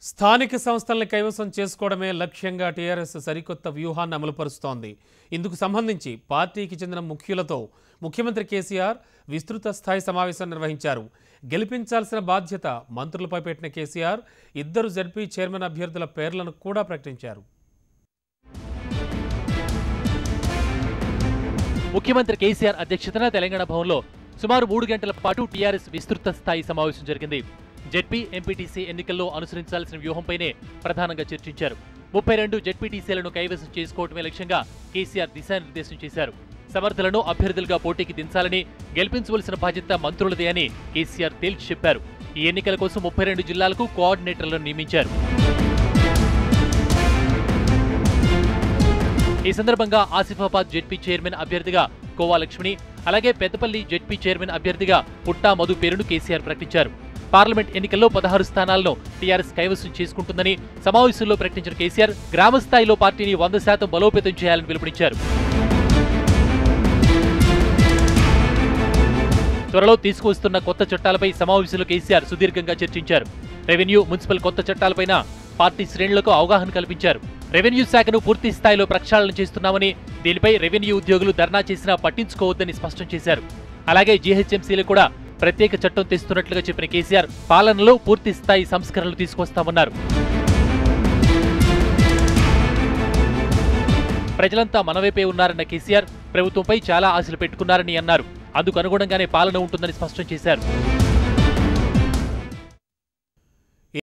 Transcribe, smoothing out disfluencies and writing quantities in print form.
స్థానిక సంస్థల్ని కైవసం చేసుకోవడమే లక్ష్యంగా టీఆర్ఎస్ సరికొత్త వ్యూహాన్ని అమలుపరుస్తోంది. ఇందుకు సంబంధించి పార్టీకి చెందిన ముఖ్యులతో ముఖ్యమంత్రి కేసీఆర్ విస్తృత స్థాయి సమావేశం నిర్వహించారు. గెలిపించాల్సిన బాధ్యత మంత్రులపై పెట్టిన కేసీఆర్ 2 జెడ్పీ చైర్మన్ అభ్యర్థుల పేర్లను కూడా ప్రకటించారు. ముఖ్యమంత్రి కేసీఆర్ అధ్యక్షతన తెలంగాణ భవన్లో సుమారు 3 గంటల పాటు టీఆర్ఎస్ విస్తృత స్థాయి సమావేశం జరిగింది. జెడ్పీ ఎంపీటీసీ ఎన్నికల్లో అనుసరించాల్సిన వ్యూహంపైనే ప్రధానంగా చర్చించారు. 32 జెడ్పీటీసీలను కైవసం చేసుకోవడమే లక్ష్యంగా కేసీఆర్ దిశానిర్దేశం చేశారు. సమర్థులను అభ్యర్థులుగా పోటీకి దించాలని, గెలిపించవలసిన బాధ్యత మంత్రులదే అని కేసీఆర్ తేల్చి చెప్పారు. ఈ ఎన్నికల కోసం 32 జిల్లాలకు కోఆర్డినేటర్లను నియమించారు. ఈ సందర్భంగా ఆసిఫాబాద్ జెడ్పీ చైర్మన్ అభ్యర్థిగా కోవా లక్ష్మిని, అలాగే పెద్దపల్లి జెడ్పీ చైర్మన్ అభ్యర్థిగా పుట్టా మధు పేరును కేసీఆర్ ప్రకటించారు. పార్లమెంట్ ఎన్నికల్లో 16 స్థానాలను టీఆర్ఎస్ కైవసం చేసుకుంటుందని సమావేశంలో ప్రకటించిన కేసీఆర్ గ్రామ స్థాయిలో పార్టీని 100% బలోపేతం చేయాలని పిలుపునిచ్చారు. త్వరలో తీసుకువస్తున్న కొత్త చట్టాలపై సమావేశంలో కేసీఆర్ సుదీర్ఘంగా చర్చించారు. రెవెన్యూ, మున్సిపల్ కొత్త చట్టాలపైన పార్టీ శ్రేణులకు అవగాహన కల్పించారు. రెవెన్యూ శాఖను పూర్తి స్థాయిలో ప్రక్షాళన చేస్తున్నామని, దీనిపై రెవెన్యూ ఉద్యోగులు ధర్నా చేసినా పట్టించుకోవద్దని స్పష్టం చేశారు. అలాగే జీహెచ్ఎంసీలు కూడా ప్రత్యేక చట్టం తెస్తున్నట్లుగా చెప్పిన కేసీఆర్ పాలనలో పూర్తి స్థాయి సంస్కరణలు తీసుకొస్తామన్నారు. ప్రజలంతా మనవైపే ఉన్నారన్న కేసీఆర్ ప్రభుత్వంపై చాలా ఆశలు పెట్టుకున్నారని అన్నారు. అందుకు అనుగుణంగానే పాలన ఉంటుందని స్పష్టం చేశారు.